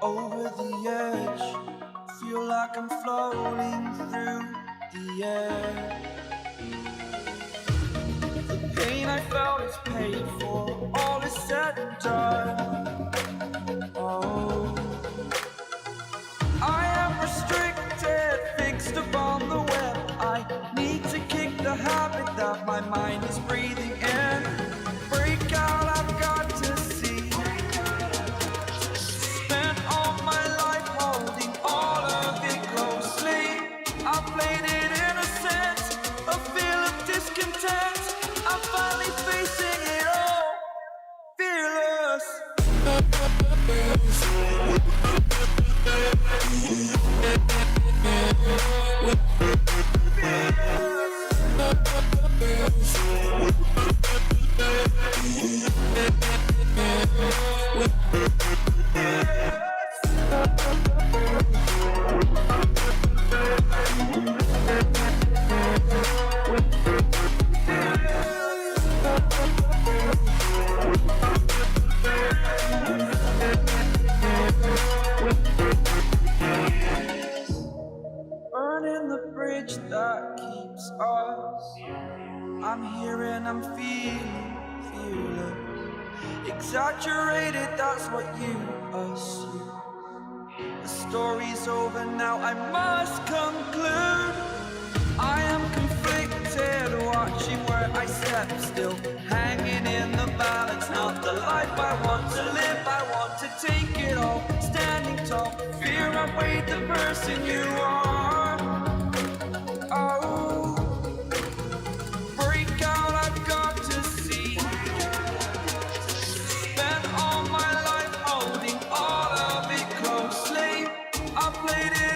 over the edge. Feel like I'm floating through the air. The pain I felt is paid for, all is said and done. Oh, I am restricted, fixed upon the web. I need to kick the habit that my mind is breathing in. Break out, I've got to see. Spent all my life holding all of it closely. I played it innocent, a feel of discontent. I'm finally facing it all, fearless. Burning the bridge that keeps us. I'm here and I'm feeling fearless. Exaggerated, that's what you assume. The story's over now, I must conclude. I am conflicted, watching where I step still, hanging in the balance. Not the life I want to live, I want to take it all. Standing tall, fear I've weighed the person you are. Oh, break out, I've got to see. Spent all my life holding all of it closely. I played it